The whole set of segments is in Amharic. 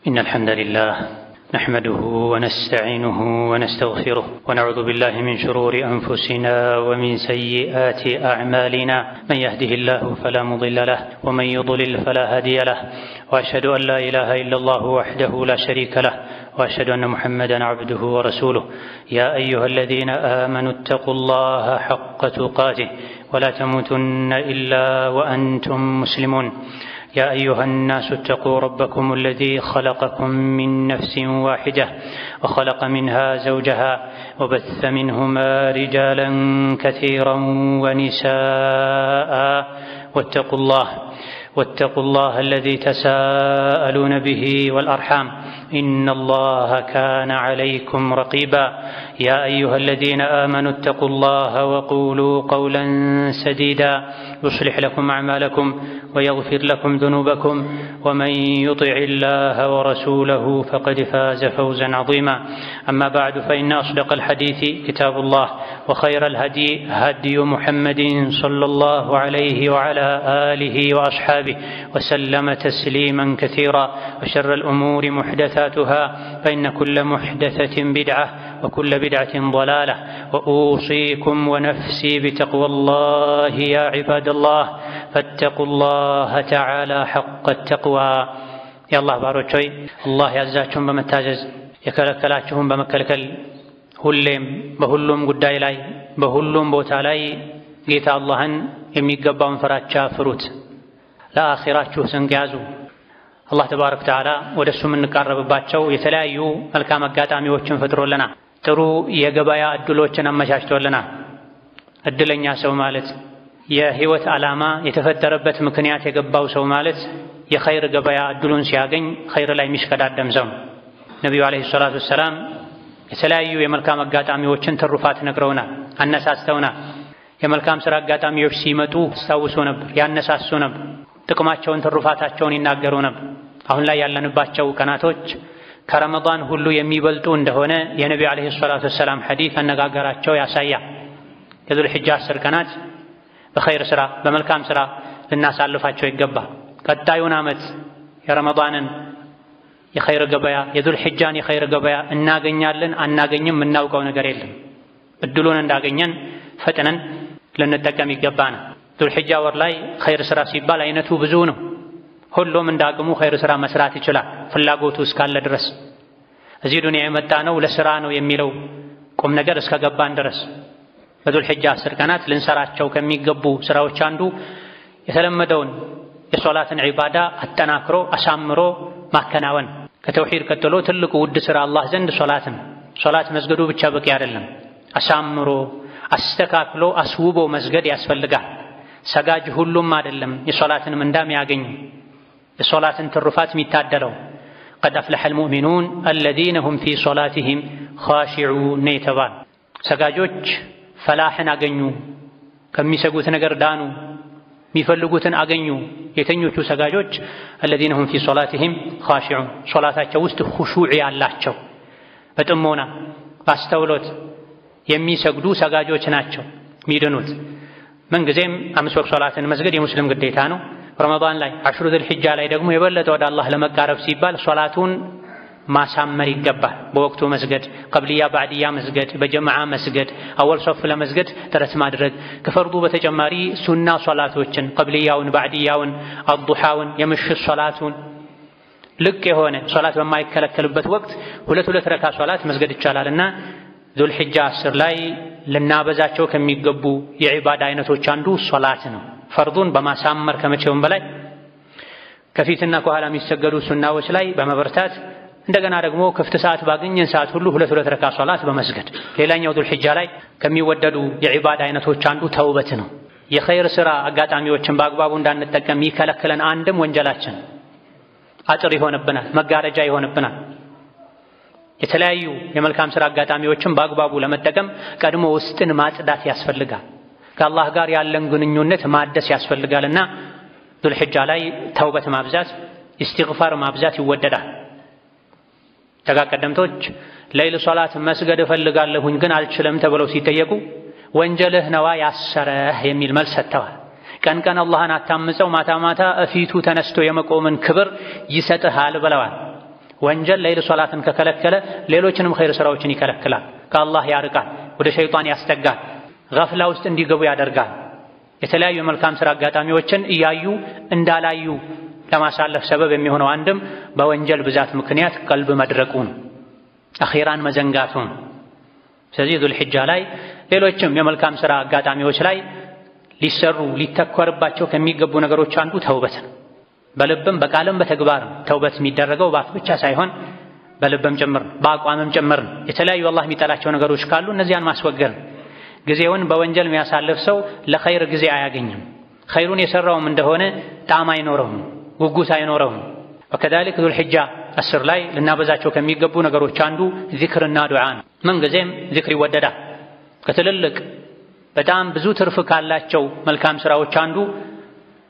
إن الحمد لله نحمده ونستعينه ونستغفره ونعوذ بالله من شرور أنفسنا ومن سيئات أعمالنا من يهده الله فلا مضل له ومن يضلل فلا هادي له وأشهد أن لا إله إلا الله وحده لا شريك له وأشهد أن محمدا عبده ورسوله يا أيها الذين آمنوا اتقوا الله حق تقاته ولا تموتن إلا وأنتم مسلمون يا أيها الناس اتقوا ربكم الذي خلقكم من نفس واحدة وخلق منها زوجها وبث منهما رجالا كثيرا ونساء واتقوا الله الذي تساءلون به والأرحام إن الله كان عليكم رقيبا يا أيها الذين آمنوا اتقوا الله وقولوا قولا سديدا يصلح لكم أعمالكم ويغفر لكم ذنوبكم ومن يطع الله ورسوله فقد فاز فوزا عظيما أما بعد فإن أصدق الحديث كتاب الله وخير الهدي هدي محمد صلى الله عليه وعلى آله وأصحابه وسلم تسليما كثيرا وشر الأمور محدثاتها فإن كل محدثة بدعة وكل بدعة ضلالة وأوصيكم ونفسي بتقوى الله يا عباد الله فاتقوا الله تعالى حق التقوى يا الله باروچوي الله ያዛችሁን በመታዘዝ የከለከላችሁን በመከልከል ሁሌም በሁሉም ጉዳይ ላይ በሁሉም ቦታ ላይ ጌታ አላህን የሚገባውን ፍራቻ ፍሩት ለአኺራችሁ ስንቅ ያዙ አላህ ተባረከ ወተዓላ ወደሱ የምንቃረብባቸው የተለያዩ መልካም አጋጣሚዎችን ፈጥሮልናል ጥሩ የገበያ እድሎችን አመቻችቶልናል እድለኛ ሰው ማለት የህይወት ዓላማ የተፈጠረበት ምክንያት የገባው ሰው ማለት የኸይር ገበያ እድሉን ሲያገኝ ኸይር ላይ የሚሽቀዳደም ሰው ነብዩ አለይሂ ሰላቱ ወሰላም የተለያዩ የመልካም አጋጣሚዎችን ትሩፋት ነግረውናል አነሳስተውናል የመልካም ሥራ አጋጣሚዎች ሲመጡ አስታውሱ ነበር ያነሳሱ ነበር ጥቅማቸውን ትሩፋታቸውን ይናገሩ ነበር አሁን ላይ ያለንባቸው ቀናቶች ከረመዳን ሁሉ የሚበልጡ እንደሆነ የነብዩ አለይሂ ሰላቱ ወሰላም ሐዲስ አነጋገራቸው ያሳያል የዙል ሒጃ 10 ቀናት በኸይር ሥራ በመልካም ሥራ ልናሳልፋቸው ይገባል ቀጣዩን ዓመት የረመዳንን የኸይር ገበያ የዙል ሒጃን የኸይር ገበያ እናገኛለን አናገኝም የምናውቀው ነገር የለም እድሉን እንዳገኘን ፈጥነን ልንጠቀም ይገባናል ዙል ሒጃ ወር ላይ ኸይር ሥራ ሲባል አይነቱ ብዙ ነው ሁሉም እንዳቅሙ ኸይር ሥራ መስራት ይችላል ፍላጎቱ እስካለ ድረስ እዚህ ዱንያ የመጣ ነው ለሥራ ነው የሚለው ቁም ነገር እስከገባን ድረስ በዙል ሒጃ 10 ቀናት ልንሰራቸው ከሚገቡ ሥራዎች አንዱ የተለመደውን የሶላትን ዒባዳ አጠናክሮ አሳምሮ ማከናወን ከተውሂድ ቀጥሎ ትልቁ ውድ ሥራ አላህ ዘንድ ሶላት መስገዱ ብቻ በቂ አይደለም አሳምሮ አስተካክሎ አስውቦ መስገድ ያስፈልጋል ሰጋጅ ሁሉም አይደለም የሶላትን ምንዳም ያገኝ የሶላትን ትሩፋት የሚታደለው قد أفلح المؤمنون الذين هم في صلاتهم خاشعون ነይተባል ሰጋጆች ፈላህን አገኙ ከሚሰጉት ነገር ዳኑ የሚፈልጉትን አገኙ የተኞቹ ሰጋጆች الذين هم في صلاتهم خاشعون ሶላታቸው ውስጥ ኹሹዕ ያላቸው በጥሞና ባስተውሎት የሚሰግዱ ሰጋጆች ናቸው የሚድኑት ምንጊዜም 5 ወቅት ሶላትን መስገድ የሙስሊም ግዴታ ነው ረመዳን ላይ 10 ዙል ሒጃ ላይ ደግሞ የበለጠ ወደ አላህ ለመቃረብ ሲባል ሶላቱን ማሳመር ይገባል በወቅቱ መስገድ ቀብልያ ባዕድያ መስገድ በጀማዓ መስገድ አወል ሶፍ ለመስገድ ጥረት ማድረግ ከፈርዱ በተጨማሪ ሱና ሶላቶችን ቀብልያውን ባዕድያውን አዱሃውን የምሽት ሶላቱን ልቅ የሆነ ሶላት በማይከለከልበት ወቅት ሁለት ረካ ሶላት መስገድ ይቻላልና ዙል ሒጃ 10 ላይ ልናበዛቸው ከሚገቡ የዒባዳ አይነቶች አንዱ ሶላት ነው ፈርዱን በማሳመር ከመቼውም በላይ ከፊትና ከኋላ የሚሰገዱ ሱናዎች ላይ በመበርታት እንደገና ደግሞ ክፍት ሰዓት ባገኘን ሰዓት ሁሉ ሁለት ረካ ሶላት በመስገድ ሌላኛው ዙል ሒጃ ላይ ከሚወደዱ የዒባዳ አይነቶች አንዱ ተውበት ነው የኸይር ሥራ አጋጣሚዎችን በአግባቡ እንዳንጠቀም ይከለክለን አንድም ወንጀላችን አጥር ይሆንብናል መጋረጃ ይሆንብናል የተለያዩ የመልካም ሥራ አጋጣሚዎችን በአግባቡ ለመጠቀም ቀድሞ ውስጥን ማጽዳት ያስፈልጋል ከአላህ ጋር ያለን ግንኙነት ማደስ ያስፈልጋልና ዙል ሒጃ ላይ ተውበት ማብዛት ኢስቲግፋር ማብዛት ይወደዳል ተጋቀደምቶች ለይል ሶላት መስገድ እፈልጋለሁኝ ግን አልችልም ተብለው ሲጠየቁ ወንጀልህ ነዋ ያሰረህ የሚል መልስ ሰጥተዋል ቀን አላህን አታምፀው ማታ ማታ እፊቱ ተነስቶ የመቆምን ክብር ይሰጥሃል ብለዋል ወንጀል ለይል ሶላትን ከከለከለ ሌሎችንም ኸይር ስራዎችን ይከለክላል። ከአላህ ያርቃል፣ ወደ ሸይጣን ያስጠጋል፣ ገፍላ ውስጥ እንዲገቡ ያደርጋል። የተለያዩ መልካም ስራ አጋጣሚዎችን እያዩ እንዳላዩ ለማሳለፍ ሰበብ የሚሆነው አንድም በወንጀል ብዛት ምክንያት ቀልብ መድረቁን፣ አኺራን መዘንጋቱን። ስለዚህ ዙልሒጃ ላይ ሌሎችም የመልካም ስራ አጋጣሚዎች ላይ ሊሰሩ ሊተኮርባቸው ከሚገቡ ነገሮች አንዱ ተውበት ነው። በልብም በቃልም በተግባርም ተውበት የሚደረገው በአፍ ብቻ ሳይሆን በልብም ጭምር በአቋምም ጭምር። የተለያዩ አላህ የሚጠላቸው ነገሮች ካሉ እነዚያን ማስወገድ። ጊዜውን በወንጀል የሚያሳልፍ ሰው ለኸይር ጊዜ አያገኝም። ኸይሩን የሰራውም እንደሆነ ጣዕም አይኖረውም፣ ጉጉት አይኖረውም። ወከዛሊክ ዙልሒጃ 10 ላይ ልናበዛቸው ከሚገቡ ነገሮች አንዱ ዚክርና ዱዓ ነው። ምንጊዜም ዚክር ይወደዳል። ከትልልቅ በጣም ብዙ ትርፍ ካላቸው መልካም ስራዎች አንዱ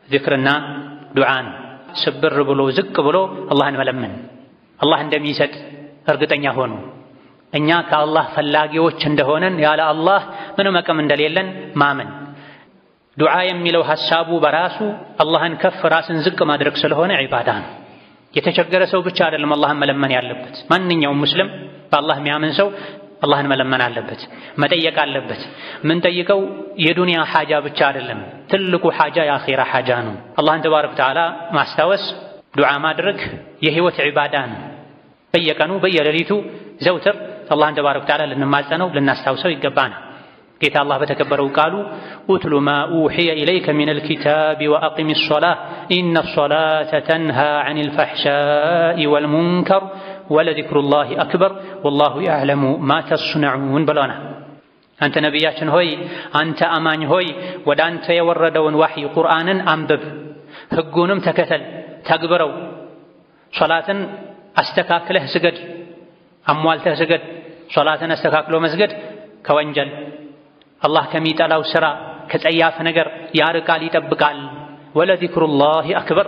ዚክርና ዱዓ ነው። ስብር ብሎ ዝቅ ብሎ አላህን መለመን፣ አላህ እንደሚሰጥ እርግጠኛ ሆኖ እኛ ከአላህ ፈላጊዎች እንደሆነን ያለ አላህ ምንም አቅም እንደሌለን ማመን። ዱዓ የሚለው ሐሳቡ በራሱ አላህን ከፍ ራስን ዝቅ ማድረግ ስለሆነ ዒባዳ ነው። የተቸገረ ሰው ብቻ አይደለም አላህን መለመን ያለበት። ማንኛውም ሙስሊም በአላህ የሚያምን ሰው አላህን መለመን አለበት፣ መጠየቅ አለበት። ምን ጠይቀው የዱንያ ሓጃ ብቻ አይደለም፣ ትልቁ ሓጃ የአኺራ ሓጃ ነው። አላህን ተባረከ ወተዓላ ማስታወስ፣ ዱዓ ማድረግ የህይወት ዒባዳ ነው። በየቀኑ በየሌሊቱ ዘውትር አላህን ተባረከ ወተዓላ ልንማጸነው ልናስታውሰው ይገባናል። ጌታ አላህ በተከበረው ቃሉ ኡትሉ ማ ኡሕየ ኢለይከ ሚነል ኪታቢ ወአቂሚ ሶላህ ኢነ ሶላተ ተንሃ ዐኒል ፈሕሻኢ ወልሙንከር ወለዚክሩላሂ አክበር ወላሁ ያዕለሙ ማ ተስነዑን ብለናል። አንተ ነቢያችን ሆይ፣ አንተ አማኝ ሆይ ወደ አንተ የወረደውን ዋሕይ ቁርአንን አንብብ፣ ህጉንም ተከተል፣ ተግብረው። ሶላትን አስተካክለህ ስገድ፣ አሟልተህ ስገድ። ሶላትን አስተካክሎ መስገድ ከወንጀል አላህ ከሚጠላው ስራ ከጸያፍ ነገር ያርቃል፣ ይጠብቃል። ወለዚክሩላሂ አክበር፣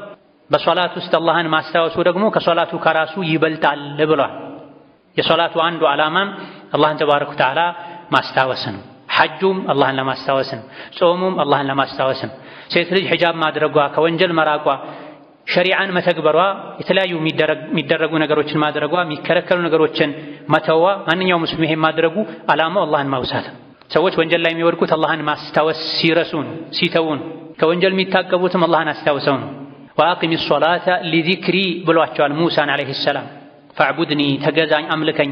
በሶላት ውስጥ አላህን ማስታወሱ ደግሞ ከሶላቱ ከራሱ ይበልጣል ብሏል። የሶላቱ አንዱ ዓላማም አላህን ተባረከ ወተዓላ ማስታወስ ነው። ሐጁም አላህን ለማስታወስ ነው። ጾሙም አላህን ለማስታወስ ነው። ሴት ልጅ ሒጃብ ማድረጓ፣ ከወንጀል መራቋ፣ ሸሪዓን መተግበሯ፣ የተለያዩ የሚደረጉ ነገሮችን ማድረጓ፣ የሚከለከሉ ነገሮችን መተዋ፣ ማንኛውም ሙስሊም ይሄን ማድረጉ ዓላማው አላህን ማውሳት። ሰዎች ወንጀል ላይ የሚወድቁት አላህን ማስታወስ ሲረሱ ነው፣ ሲተዉ ነው። ከወንጀል የሚታቀቡትም አላህን አስታውሰው ነው። ወአቂሚ ሶላተ ሊዚክሪ ብሏቸዋል ሙሳን ዓለይሂ ሰላም። ፈዕቡድኒ ተገዛኝ፣ አምልከኝ፣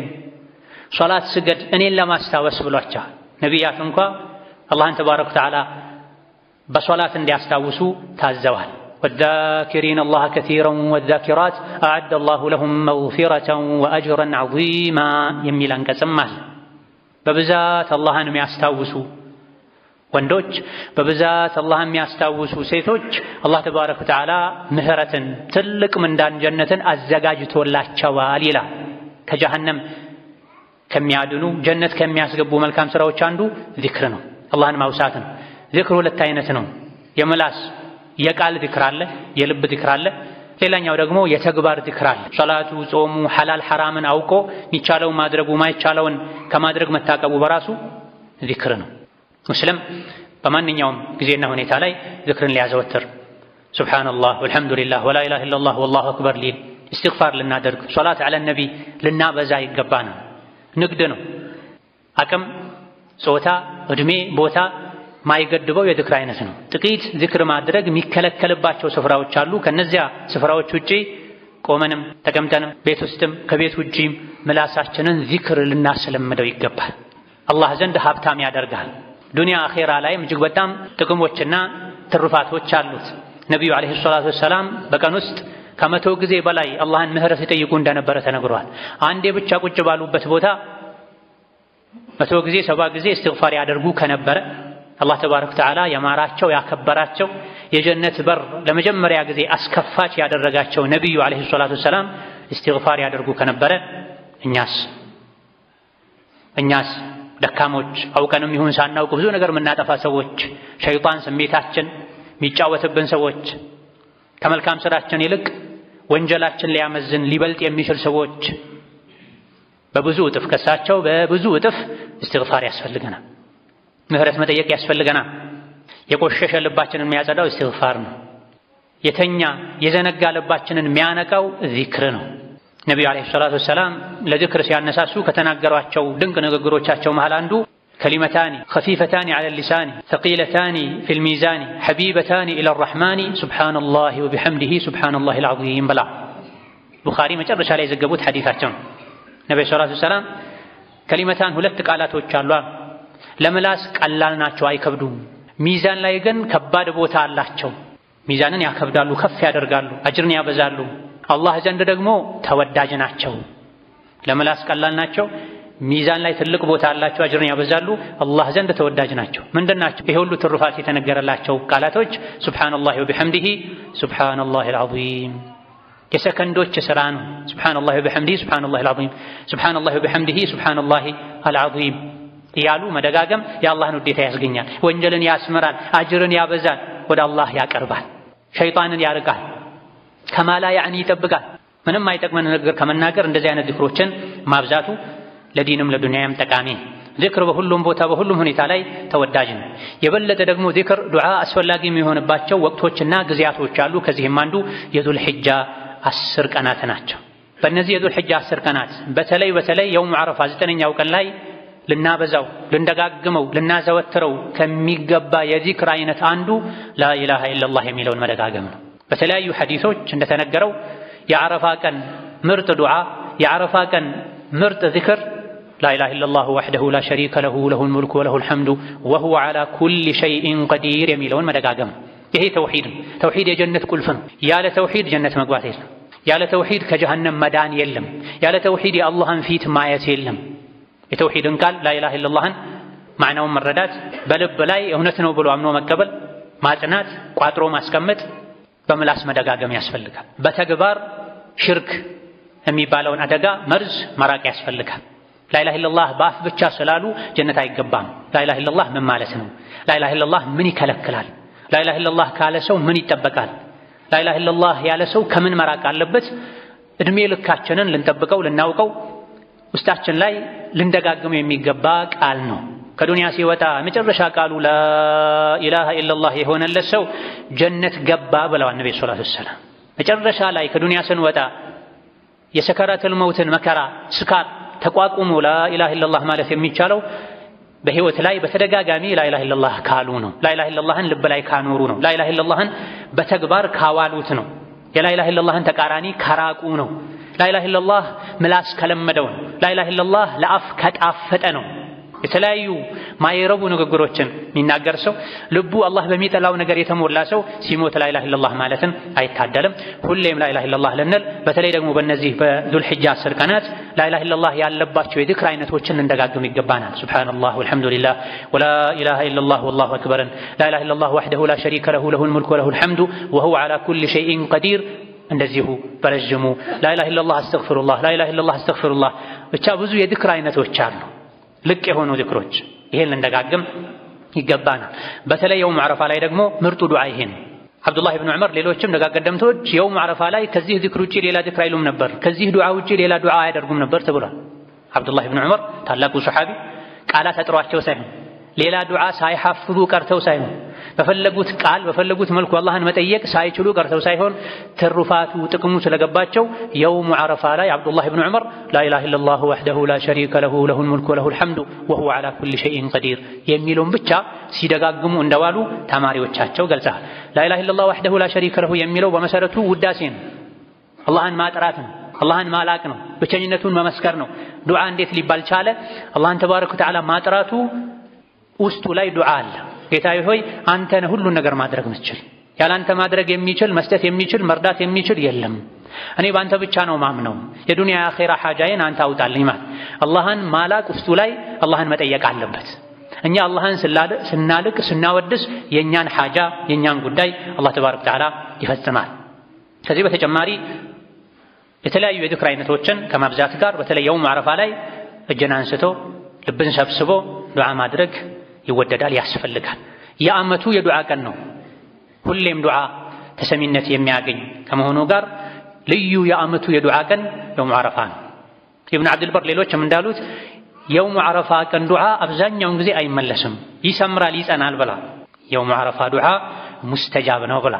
ሶላት ስገድ እኔን ለማስታወስ ብሏቸዋል። ነቢያት እንኳ አላህን ተባረከ ወተዓላ በሶላት እንዲያስታውሱ ታዘዋል። ወዛኪሪነ አላህ ከሲረን ወዛኪራት አዐደ አላሁ ለሁም መግፊረተን ወአጅረን ዐዚማ የሚል አንቀጽም አለ። በብዛት አላህን የሚያስታውሱ ወንዶች፣ በብዛት አላህን የሚያስታውሱ ሴቶች አላህ ተባረከ ወተዓላ ምህረትን፣ ትልቅ ምንዳን፣ ጀነትን አዘጋጅቶላቸዋል ይላል። ከጀሃነም ከሚያድኑ ጀነት ከሚያስገቡ መልካም ስራዎች አንዱ ዚክር ነው፣ አላህን ማውሳት ነው። ዚክር ሁለት አይነት ነው። የምላስ የቃል ዚክር አለ፣ የልብ ዚክር አለ። ሌላኛው ደግሞ የተግባር ዚክር አለ። ሶላቱ፣ ጾሙ፣ ሐላል ሐራምን አውቆ የሚቻለውን ማድረጉ፣ ማይቻለውን ከማድረግ መታቀቡ በራሱ ዚክር ነው። ሙስሊም በማንኛውም ጊዜና ሁኔታ ላይ ዚክርን ሊያዘወትር ሱብሓነላህ ወልሐምዱሊላህ ወላ ኢላሃ ኢለላህ ወላሁ አክበር ሊል፣ ኢስቲግፋር ልናደርግ፣ ሶላት ዐለ ነቢ ልናበዛ ይገባናል። ንግድ ነው። አቅም፣ ጾታ፣ ዕድሜ፣ ቦታ ማይገድበው የዚክር አይነት ነው። ጥቂት ዚክር ማድረግ የሚከለከልባቸው ስፍራዎች አሉ። ከነዚያ ስፍራዎች ውጪ ቆመንም ተቀምጠንም ቤት ውስጥም ከቤት ውጪም ምላሳችንን ዚክር ልናስለምደው ይገባል። አላህ ዘንድ ሀብታም ያደርጋል። ዱንያ አኼራ ላይም እጅግ በጣም ጥቅሞችና ትሩፋቶች አሉት። ነቢዩ ዓለይሂ ሰላቱ ወሰላም በቀን ውስጥ ከ100 ጊዜ በላይ አላህን ምህረት ይጠይቁ እንደነበረ ተነግሯል። አንዴ ብቻ ቁጭ ባሉበት ቦታ 100 ጊዜ 70 ጊዜ እስትግፋር ያደርጉ ከነበረ አላህ ተባረከ ወተዓላ የማራቸው ያከበራቸው የጀነት በር ለመጀመሪያ ጊዜ አስከፋች ያደረጋቸው ነቢዩ ዓለይሂ ሰላቱ ወሰላም እስትግፋር ያደርጉ ከነበረ እኛስ ደካሞች፣ አውቀንም ይሁን ሳናውቅ ብዙ ነገር የምናጠፋ ሰዎች፣ ሸይጣን ስሜታችን የሚጫወትብን ሰዎች፣ ከመልካም ስራችን ይልቅ ወንጀላችን ሊያመዝን ሊበልጥ የሚችል ሰዎች በብዙ እጥፍ ከሳቸው በብዙ እጥፍ እስትግፋር ያስፈልገናል። ምህረት መጠየቅ ያስፈልገናል። የቆሸሸ ልባችንን የሚያጸዳው እስትግፋር ነው። የተኛ የዘነጋ ልባችንን የሚያነቃው ዚክር ነው። ነብዩ አለይሂ ሰላቱ ወሰላም ለዚክር ሲያነሳሱ ከተናገሯቸው ድንቅ ንግግሮቻቸው መሃል አንዱ ከሊመታኒ ኸፊፈታኒ ዐለ ሊሳኒ ሰቂለታኒ ፊል ሚዛኒ ሐቢበታኒ ኢለ ረሕማኒ ሱብሓነላሂ ወቢሐምዲሂ ሱብሓነላሂል ዐዚም ብላ ቡኻሪ መጨረሻ ላይ የዘገቡት ሐዲሳቸው ነው። ነብዩ ሰለላሁ ዐለይሂ ወሰለም ከሊመታን ሁለት ቃላቶች አሉ። ለምላስ ቀላል ናቸው፣ አይከብዱም። ሚዛን ላይ ግን ከባድ ቦታ አላቸው። ሚዛንን ያከብዳሉ፣ ከፍ ያደርጋሉ፣ አጅርን ያበዛሉ። አላህ ዘንድ ደግሞ ተወዳጅ ናቸው። ለምላስ ቀላል ናቸው፣ ሚዛን ላይ ትልቅ ቦታ አላቸው፣ አጅርን ያበዛሉ፣ አላህ ዘንድ ተወዳጅ ናቸው። ምንድናቸው? ይሄ ሁሉ ትሩፋት የተነገረላቸው ቃላቶች ሱብሓነላሂ ወቢሐምዲሂ ሱብሓነላሂል ዐዚም። የሰከንዶች ስራ ነው። ሱብሓነላሂ ወቢሐምዲሂ ሱብሓነላሂል ዐዚም፣ ሱብሓነላሂ ወቢሐምዲሂ ሱብሓነላሂል ዐዚም እያሉ መደጋገም የአላህን ውዴታ ያስገኛል፣ ወንጀልን ያስምራል፣ አጅርን ያበዛል፣ ወደ አላህ ያቀርባል፣ ሸይጣንን ያርቃል፣ ከማላ ያዕኒ ይጠብቃል። ምንም አይጠቅመን ነገር ከመናገር እንደዚህ አይነት ዚክሮችን ማብዛቱ ለዲንም ለዱንያም ጠቃሚ። ዚክር በሁሉም ቦታ በሁሉም ሁኔታ ላይ ተወዳጅ ነው። የበለጠ ደግሞ ዚክር ዱዓ አስፈላጊ የሚሆንባቸው ወቅቶችና ጊዜያቶች አሉ። ከዚህም አንዱ የዙል ሒጃ 10 ቀናት ናቸው። በእነዚህ የዙል ሒጃ 10 ቀናት በተለይ የውም ዓረፋ 9ኛው ቀን ላይ ልናበዛው፣ ልንደጋግመው፣ ልናዘወትረው ከሚገባ የዚክር አይነት አንዱ ላኢላሃ ኢለላህ የሚለውን መደጋገም ነው። በተለያዩ ሐዲሶች እንደተነገረው የዓረፋ ቀን ምርጥ ዱዓ፣ የዓረፋ ቀን ምርጥ ዚክር ላኢላሃ ኢለላህ ወሕደሁ ላ ሸሪከ ለሁ ለሁል ሙልኩ ወለሁል ሐምዱ ወሁወ ዐላ ኩሊ ሸይኢን ቀዲር የሚለውን መደጋገም። ይሄ ተውሂድ ነው። ተውሂድ የጀነት ቁልፍ ነው። ያለ ተውሂድ ጀነት መግባት የለም። ያለ ተውሂድ ከጀሃነም መዳን የለም። ያለ ተውሂድ የአላህን ፊት ማየት የለም። የተውሂድን ቃል ላኢላሃ ኢለላህን ማዕናውን መረዳት፣ በልብ ላይ እውነት ነው ብሎ አምኖ መቀበል፣ ማጽናት፣ ቋጥሮ ማስቀመጥ፣ በምላስ መደጋገም ያስፈልጋል። በተግባር ሽርክ የሚባለውን አደጋ መርዝ መራቅ ያስፈልጋል። ላኢላሃ ኢለላህ በአፍ ብቻ ስላሉ ጀነት አይገባም። ላኢላሃ ኢለላህ ምን ማለት ነው? ላኢላሃ ኢለላህ ምን ይከለክላል? ላኢላሃ ኢለላህ ካለ ሰው ምን ይጠበቃል? ላኢላሃ ኢለላህ ያለ ሰው ከምን መራቅ አለበት? እድሜ ልካችንን ልንጠብቀው ልናውቀው ውስጣችን ላይ ልንደጋግመው የሚገባ ቃል ነው። ከዱንያ ሲወጣ መጨረሻ ቃሉ ላኢላሃ ኢለላህ የሆነለት ሰው ጀነት ገባ ብለዋል ነብዩ ሰለላሁ ዐለይሂ ወሰለም። መጨረሻ ላይ ከዱንያ ስንወጣ የሰከራተል መውትን መከራ ስካር ተቋቁሞ ላኢላሃ ኢለላህ ማለት የሚቻለው በህይወት ላይ በተደጋጋሚ ላኢላሃ ኢለላህ ካሉ ነው። ላኢላሃ ኢለላህን ልብ ላይ ካኖሩ ነው። ላኢላሃ ኢለላህን በተግባር ካዋሉት ነው። የላኢላሃ ኢለላህን ተቃራኒ ከራቁ ነው። ላኢላሃ ኢለላህ ምላስ ከለመደው ነው። ላኢላሃ ኢለላህ ለአፍ ከጣፈጠ ነው። የተለያዩ ማይረቡ ንግግሮችን የሚናገር ሰው ልቡ አላህ በሚጠላው ነገር የተሞላ ሰው ሲሞት ላኢላሃ ኢለላህ ማለትን አይታደልም። ሁሌም ላኢላሃ ኢለላህ ልንል፣ በተለይ ደግሞ በእነዚህ በዙል ሒጃ 10 ቀናት ላኢላሃ ኢለላህ ያለባቸው የዚክር አይነቶችን ልንደጋግም ይገባናል። ሱብሓነላህ ወልሐምዱሊላህ ወላ ኢላሃ ኢለላህ ወላሁ አክበር፣ ላኢላሃ ኢለላህ ወሕደሁ ላ ሸሪከ ለሁ ለሁል ሙልኩ ወለሁል ሐምዱ ወሁወ ዐላ ኩሊ ሸይኢን ቀዲር። እንደዚሁ በረጅሙ ላኢላሃ ኢለላህ አስተግፊሩላህ፣ ላኢላሃ ኢለላህ አስተግፊሩላህ። ብቻ ብዙ የዚክር አይነቶች አሉ፣ ልቅ የሆኑ ዚክሮች። ይሄን ልንደጋግም ይገባናል። በተለይ የውም ዓረፋ ላይ ደግሞ ምርጡ ዱዓ ይሄ ነው። አብዱላህ ኢብኑ ዑመር ሌሎችም ደጋግ ቀደምቶች የውም ዓረፋ ላይ ከዚህ ዚክር ውጪ ሌላ ዚክር አይሉም ነበር፣ ከዚህ ዱዓ ውጪ ሌላ ዱዓ አያደርጉም ነበር ተብሏል። አብዱላህ ኢብኑ ዑመር ታላቁ ሰሓቢ ቃላት አጥሯቸው ሳይሆን ሌላ ዱዓ ሳይሐፍዙ ቀርተው ሳይሆን በፈለጉት ቃል በፈለጉት መልኩ አላህን መጠየቅ ሳይችሉ ቀርተው ሳይሆን ትሩፋቱ ጥቅሙ ስለገባቸው የውም ዓረፋ ላይ አብዱላህ ኢብኑ ዑመር ላኢላሃ ኢለላህ ወሕደሁ ላ ሸሪከ ለሁ ለሁል ሙልኩ ወለሁል ሐምዱ ወሁወ ዐላ ኩሊ ሸይኢን ቀዲር የሚለውን ብቻ ሲደጋግሙ እንደዋሉ ተማሪዎቻቸው ገልጸዋል። ላኢላሃ ኢለላህ ወሕደሁ ላ ሸሪከ ለሁ የሚለው በመሰረቱ ውዳሴ ነው፣ አላህን ማጥራት ነው፣ አላህን ማላቅ ነው፣ ብቸኝነቱን መመስከር ነው። ዱዓ እንዴት ሊባል ቻለ? አላህን ተባረከ ወተዓላ ማጥራቱ ውስጡ ላይ ዱዓ አለ። ጌታዬ ሆይ አንተ ነህ ሁሉን ነገር ማድረግ የምትችል፣ ያላንተ ማድረግ የሚችል መስጠት የሚችል መርዳት የሚችል የለም። እኔ በአንተ ብቻ ነው ማምነው፣ የዱንያ የአኺራ ሐጃዬን አንተ አውጣልኝ ማለት አላህን ማላቅ ውስጡ ላይ አላህን መጠየቅ አለበት። እኛ አላህን ስናልቅ ስናወድስ የኛን ሐጃ የኛን ጉዳይ አላህ ተባረከ ወተዓላ ይፈጽማል። ከዚህ በተጨማሪ የተለያዩ የዚክር አይነቶችን ከማብዛት ጋር በተለይ የውም ዓረፋ ላይ እጅን አንስቶ ልብን ሰብስቦ ዱዓ ማድረግ ይወደዳል፣ ያስፈልጋል። የዓመቱ የዱዓ ቀን ነው። ሁሌም ዱዓ ተሰሚነት የሚያገኝ ከመሆኑ ጋር ልዩ የዓመቱ የዱዓ ቀን የውም ዓረፋ ነው። ኢብኑ አብዱልበር ሌሎችም እንዳሉት የውም ዓረፋ ቀን ዱዓ አብዛኛውን ጊዜ አይመለስም፣ ይሰምራል፣ ይጸናል ብላ የውም ዓረፋ ዱዓ ሙስተጃብ ነው ብላ።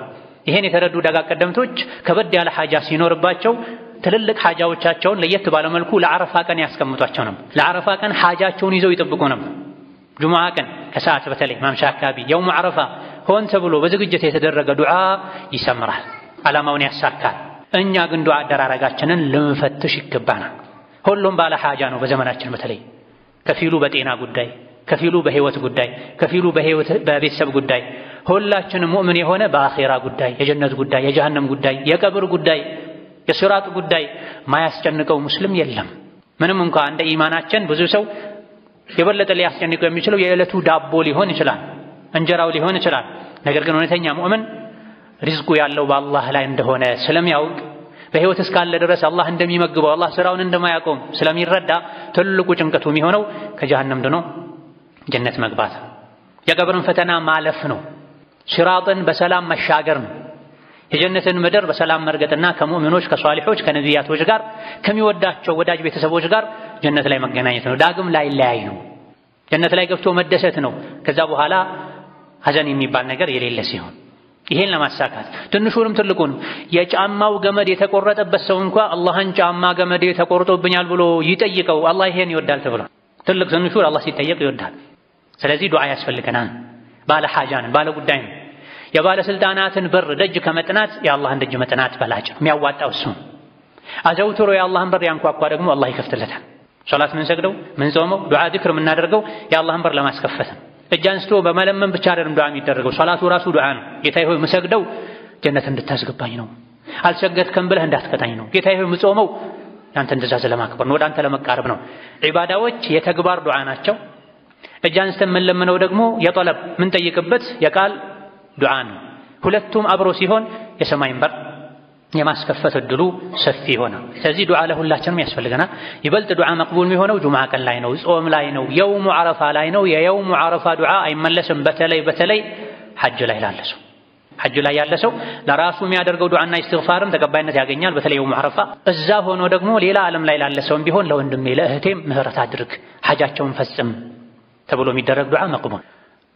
ይሄን የተረዱ ደጋግ ቀደምቶች ከበድ ያለ ሐጃ ሲኖርባቸው ትልልቅ ሐጃዎቻቸውን ለየት ባለ መልኩ ለዓረፋ ቀን ያስቀምጧቸው ነበር። ለዓረፋ ቀን ሐጃቸውን ይዘው ይጠብቁ ነበር። ጁሙዓ ቀን ከሰዓት በተለይ ማምሻ አካባቢ የውም ዓረፋ ሆን ተብሎ በዝግጅት የተደረገ ዱዓ ይሰምራል፣ ዓላማውን ያሳካል። እኛ ግን ዱዓ አደራረጋችንን ልንፈትሽ ይገባናል። ሁሉም ባለ ሐጃ ነው በዘመናችን በተለይ ከፊሉ በጤና ጉዳይ፣ ከፊሉ በህይወት ጉዳይ፣ ከፊሉ በቤተሰብ ጉዳይ፣ ሁላችንም ሙእምን የሆነ በአኺራ ጉዳይ፣ የጀነት ጉዳይ፣ የጀሃነም ጉዳይ፣ የቀብር ጉዳይ፣ የሲራጥ ጉዳይ ማያስጨንቀው ሙስሊም የለም። ምንም እንኳን እንደ ኢማናችን ብዙ ሰው የበለጠ ሊያስጨንቀው የሚችለው የዕለቱ ዳቦ ሊሆን ይችላል፣ እንጀራው ሊሆን ይችላል። ነገር ግን እውነተኛ ሙእምን ሪዝቁ ያለው በአላህ ላይ እንደሆነ ስለሚያውቅ በህይወት እስካለ ድረስ አላህ እንደሚመግበው አላህ ስራውን እንደማያቆም ስለሚረዳ ትልቁ ጭንቀቱ የሚሆነው ከጀሃነም ድኖ ጀነት መግባት፣ የቀብርን ፈተና ማለፍ ነው። ሲራጥን በሰላም መሻገር ነው። የጀነትን ምድር በሰላም መርገጥና ከሙእሚኖች ከሷሊሖች ከነቢያቶች ጋር ከሚወዳቸው ወዳጅ ቤተሰቦች ጋር ጀነት ላይ መገናኘት ነው። ዳግም ላይ ለያዩ ጀነት ላይ ገብቶ መደሰት ነው። ከዛ በኋላ ሐዘን የሚባል ነገር የሌለ ሲሆን ይሄን ለማሳካት ትንሹንም ትልቁንም የጫማው ገመድ የተቆረጠበት ሰው እንኳን አላህን ጫማ ገመድ ተቆርጦብኛል ብሎ ይጠይቀው። አላህ ይሄን ይወዳል ተብሎ ትልቅ ትንሹ አላህ ሲጠየቅ ይወዳል። ስለዚህ ዱዓ ያስፈልገናል። ባለ ሐጃን ባለ ጉዳይ ነው። የባለ ስልጣናትን በር ደጅ ከመጥናት የአላህን ደጅ መጥናት በላጭ የሚያዋጣው እሱ። አዘውትሮ የአላህን በር ያንኳኳ ደግሞ አላህ ይከፍትለታል። ሶላት ምን ሰግደው ምን ጾመው ዱዓ ዚክር የምናደርገው የአላህን በር ለማስከፈት ነው። እጅ አንስቶ በመለመን ብቻ አይደለም ዱዓ የሚደረገው። ሶላቱ ራሱ ዱዓ ነው። ጌታዬ ሆይ ምሰግደው ጀነት እንድታስገባኝ ነው፣ አልሰገድክም ብለህ እንዳትቀጣኝ ነው። ጌታዬ ሆይ ምጾመው ያንተን ትእዛዝ ለማክበር ነው፣ ወደ አንተ ለመቃረብ ነው። ዒባዳዎች የተግባር ዱዓ ናቸው። እጅ አንስተን የምንለምነው ደግሞ የጠለብ ምን ጠይቅበት የቃል ዱዓ ነው። ሁለቱም አብሮ ሲሆን የሰማይን በር የማስከፈት እድሉ ሰፊ ይሆናል። ስለዚህ ዱዓ ለሁላችንም ያስፈልገናል። ይበልጥ ዱዓ መቅቡል የሚሆነው ጁምዓ ቀን ላይ ነው፣ ጾም ላይ ነው፣ የውሙ ዓረፋ ላይ ነው። የየውሙ ዓረፋ ዱዓ አይመለስም። በተለይ ሐጅ ላይ ላለ ሰው ሐጅ ላይ ያለ ሰው ለራሱ የሚያደርገው ዱዓና ኢስቲግፋርም ተቀባይነት ያገኛል። በተለይ የውሙ ዓረፋ እዛ ሆኖ ደግሞ ሌላ ዓለም ላይ ላለ ሰውም ቢሆን ለወንድሜ ለእህቴም ምህረት አድርግ፣ ሐጃቸውን ፈጽም ተብሎ የሚደረግ ዱዓ መቅቡል።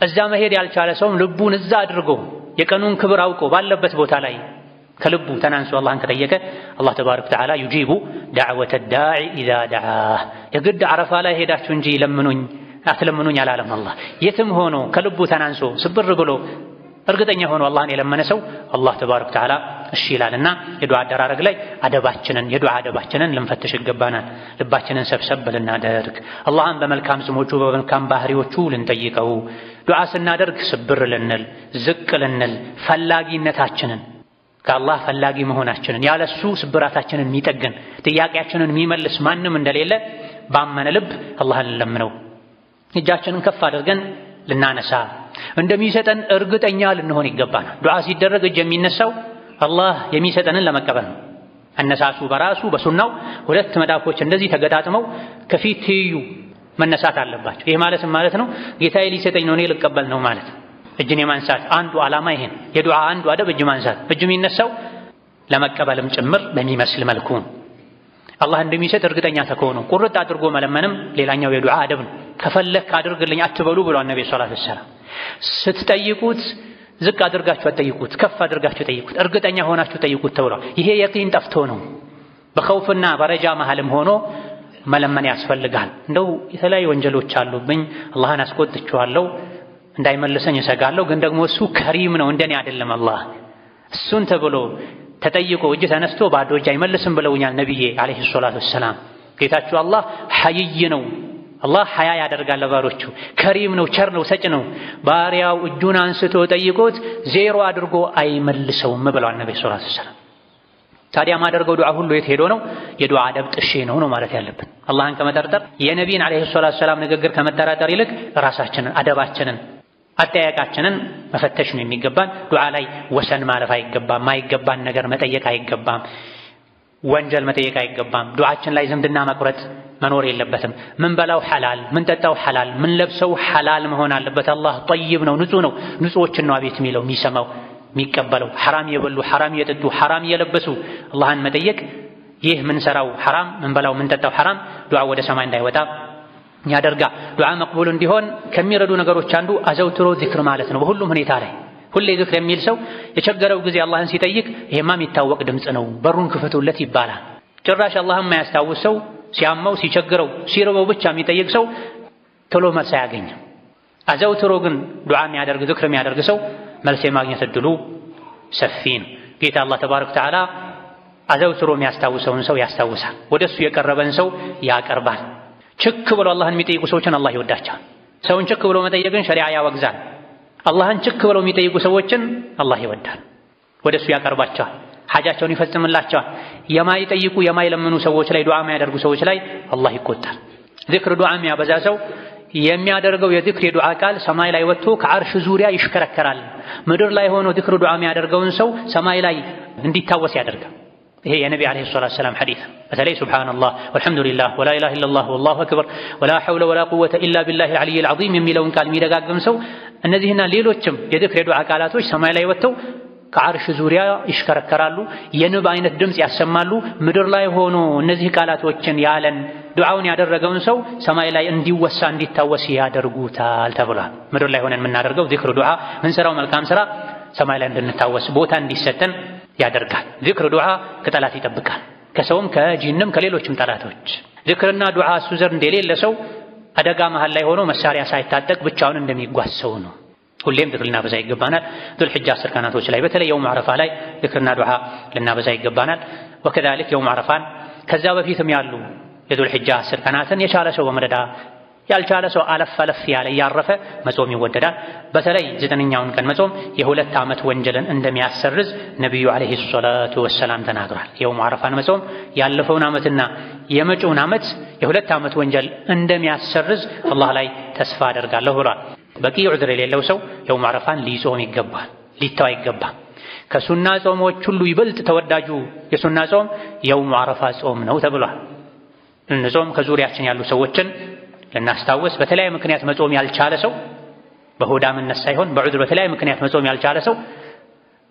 እዛ መሄድ ያልቻለ ሰውም ልቡን እዛ አድርጎ የቀኑን ክብር አውቆ ባለበት ቦታ ላይ ከልቡ ተናንሶ አላህን ከጠየቀ አላህ ተባረከ ወተዓላ ዩጂቡ ዳዕወተ ዳዒ ኢዛ ደዓህ። የግድ ዓረፋ ላይ ሄዳችሁ እንጂ ለምኑኝ አትለምኑኝ አላለም አላህ። የትም ሆኖ ከልቡ ተናንሶ ስብር ብሎ እርግጠኛ ሆኖ አላህን የለመነ ሰው አላህ ተባረከ ወተዓላ እሺ ይላልና የዱዓ አደራረግ ላይ የዱዓ አደባችንን ልንፈትሽ ይገባናል። ልባችንን ሰብሰብ ልናደርግ፣ አላህን በመልካም ስሞቹ በመልካም ባህሪዎቹ ልንጠይቀው፣ ዱዓ ስናደርግ ስብር ልንል ዝቅ ልንል፣ ፈላጊነታችንን ከአላህ ፈላጊ መሆናችንን ያለሱ ስብራታችንን የሚጠግን ጥያቄያችንን የሚመልስ ማንም እንደሌለ ባመነ ልብ አላህን ልንለምነው፣ እጃችንን ከፍ አድርገን ልናነሳ እንደሚሰጠን እርግጠኛ ልንሆን ይገባናል። ዱዓ ሲደረግ እጅ የሚነሳው አላህ የሚሰጠንን ለመቀበል ነው። አነሳሱ በራሱ በሱናው ሁለት መዳፎች እንደዚህ ተገጣጥመው ከፊት ትይዩ መነሳት አለባቸው። ይሄ ማለት ነው ጌታዬ ሊሰጠኝ ነው እኔ ልቀበል ነው ማለት። እጅን የማንሳት አንዱ ዓላማ ይሄን የዱዓ አንዱ አደብ እጅ ማንሳት። እጅ የሚነሳው ለመቀበልም ጭምር በሚመስል መልኩ አላህ እንደሚሰጥ እርግጠኛ ተከሆኑ ቁርጥ አድርጎ መለመንም ሌላኛው የዱዓ አደብ ነው። ከፈለክ አድርግልኝ አትበሉ ብሏል ነብዩ ሰለላሁ ዐለይሂ ወሰለም። ስትጠይቁት ዝቅ አድርጋችሁ አትጠይቁት፣ ከፍ አድርጋችሁ ጠይቁት፣ እርግጠኛ ሆናችሁ ጠይቁት ተብሏል። ይሄ የቂን ጠፍቶ ነው። በኸውፍና በረጃ መሃልም ሆኖ መለመን ያስፈልጋል። እንደው የተለያዩ ወንጀሎች አሉብኝ አላህን አስቆጥቼዋለሁ እንዳይመልሰኝ እሰጋለሁ፣ ግን ደግሞ እሱ ከሪም ነው እንደኔ አይደለም አላህ እሱን ተብሎ ተጠይቆ እጅ ተነስቶ ባዶ እጅ አይመልስም ብለውኛል ነብዬ አለይሂ ሰላቱ ወሰላም። ጌታችሁ አላህ ሐይይ ነው። አላህ ሐያ ያደርጋል ለባሮቹ። ከሪም ነው፣ ቸር ነው፣ ሰጭ ነው። ባሪያው እጁን አንስቶ ጠይቆት ዜሮ አድርጎ አይመልሰውም ብለዋል ነብዩ ሰለላሁ ዐለይሂ ወሰለም። ታዲያ ማደርገው ዱዓ ሁሉ የት ሄዶ ነው? የዱዓ አደብ ጥሼ ነው ማለት ያለብን። አላህን ከመጠርጠር የነቢይን አለይሂ ሰላቱ ወሰላም ንግግር ከመጠራጠር ይልቅ ራሳችንን አደባችንን አጠያየቃችንን መፈተሽ ነው የሚገባን። ዱዓ ላይ ወሰን ማለፍ አይገባም። ማይገባን ነገር መጠየቅ አይገባም። ወንጀል መጠየቅ አይገባም። ዱዓችን ላይ ዝምድና መቁረጥ መኖር የለበትም። ምን በላው ሐላል፣ ምን ጠጣው ሐላል፣ ምን ለብሰው ሐላል መሆን አለበት። አላህ ጠይብ ነው፣ ንጹህ ነው። ንጹሆችን ነው አቤት የሚለው የሚሰማው የሚቀበለው። ሐራም የበሉ ሐራም የጠጡ ሐራም የለበሱ አላህን መጠየቅ ይህ ምን ሰራው ሐራም፣ ምን በላው ምን ጠጣው ሐራም ዱዓ ወደ ሰማይ እንዳይወጣ ያደርጋ። ዱዓ መቅቡል እንዲሆን ከሚረዱ ነገሮች አንዱ አዘውትሮ ዚክር ማለት ነው። በሁሉም ሁኔታ ላይ ሁሌ ዚክር የሚል ሰው የቸገረው ጊዜ አላህን ሲጠይቅ ይሄማ የሚታወቅ ድምፅ ነው በሩን ክፈቱለት ይባላል። ጭራሽ አላህን የማያስታውስ ሰው ሲያመው ሲቸግረው ሲርበው ብቻ የሚጠይቅ ሰው ቶሎ መልስ አያገኝም። አዘውትሮ ግን ዱዓ የሚያደርግ ዝክር የሚያደርግ ሰው መልስ የማግኘት እድሉ ሰፊ ነው። ጌታ አላህ ተባረከ ወተዓላ አዘውትሮ የሚያስታውሰውን ሰው ያስታውሳል፣ ወደሱ የቀረበን ሰው ያቀርባል። ችክ ብሎ አላህን የሚጠይቁ ሰዎችን አላህ ይወዳቸዋል። ሰውን ችክ ብሎ መጠየቅን ሸሪዓ ያወግዛል። አላህን ችክ ብለው የሚጠይቁ ሰዎችን አላህ ይወዳል፣ ወደሱ ያቀርባቸዋል፣ ሐጃቸውን ይፈጽምላቸዋል። የማይጠይቁ የማይለምኑ ሰዎች ላይ ዱዓ የሚያደርጉ ሰዎች ላይ አላህ ይቆጣል። ዚክር ዱዓ የሚያበዛ ሰው የሚያደርገው የዚክር የዱዓ ቃል ሰማይ ላይ ወጥቶ ከዓርሽ ዙሪያ ይሽከረከራል። ምድር ላይ ሆኖ ዚክር ዱዓ የሚያደርገውን ሰው ሰማይ ላይ እንዲታወስ ያደርጋል። ይሄ የነቢ ዓለይሂ ሰላቱ ወሰላም ሐዲስ። በተለይ ሱብሃነላህ ወልሐምዱሊላህ ወላ ኢላሃ ኢለላህ ወላሁ አክበር ወላ ሐውለ ወላ ቁወተ ኢላ ቢላሂል ዓሊይል ዐዚም የሚለውን ቃል የሚደጋግም ሰው እነዚህና ሌሎችም የዚክር የዱዓ ቃላቶች ሰማይ ላይ ወጥተው ከዓርሽ ዙሪያ ይሽከረከራሉ፣ የንብ አይነት ድምፅ ያሰማሉ። ምድር ላይ ሆኖ እነዚህ ቃላቶችን ያለን ዱዓውን ያደረገውን ሰው ሰማይ ላይ እንዲወሳ እንዲታወስ ያደርጉታል ተብሏል። ምድር ላይ ሆነን የምናደርገው ዚክር ዱዓ ምንሰራው መልካም ስራ ሰማይ ላይ እንድንታወስ ቦታ እንዲሰጠን ያደርጋል። ዚክር ዱዓ ከጠላት ይጠብቃል፣ ከሰውም ከጂንም ከሌሎችም ጠላቶች። ዚክርና ዱዓ እሱ ዘንድ የሌለ ሰው አደጋ መሃል ላይ ሆኖ መሳሪያ ሳይታጠቅ ብቻውን እንደሚጓዝ ሰው ነው። ሁሌም ዚክር ልናበዛ ይገባናል። ዙል ሒጃ 10 ቀናቶች ላይ በተለይ የውም ዓረፋ ላይ ዚክርና ዱዓ ልናበዛ ይገባናል። ወከዛሊክ የውም ዓረፋን ከዛ በፊትም ያሉ የዙል ሒጃ 10 ቀናትን የቻለ ሰው በመደዳ ያልቻለ ሰው አለፍ አለፍ ያለ ያረፈ መጾም ይወደዳል። በተለይ 9ኛውን ቀን መጾም የ2 ዓመት ወንጀልን እንደሚያሰርዝ ነብዩ አለይሂ ሰላቱ ወሰላም ተናግሯል። የውም ዓረፋን መጾም ያለፈውን ዓመትና የመጪውን ዓመት የ2 ዓመት ወንጀል እንደሚያሰርዝ አላህ ላይ ተስፋ አደርጋለሁ ብሏል። በቂ ዑዝር የሌለው ሰው የውም ዓረፋን ሊጾም ይገባል፣ ሊተው አይገባም። ከሱና ጾሞች ሁሉ ይበልጥ ተወዳጁ የሱና ጾም የውም ዓረፋ ጾም ነው ተብሏል። እንጾም ከዙሪያችን ያሉ ሰዎችን ልናስታውስ። በተለያየ ምክንያት መጾም ያልቻለ ሰው በሆዳምነት ሳይሆን በዑዝር በተለያየ ምክንያት መጾም ያልቻለ ሰው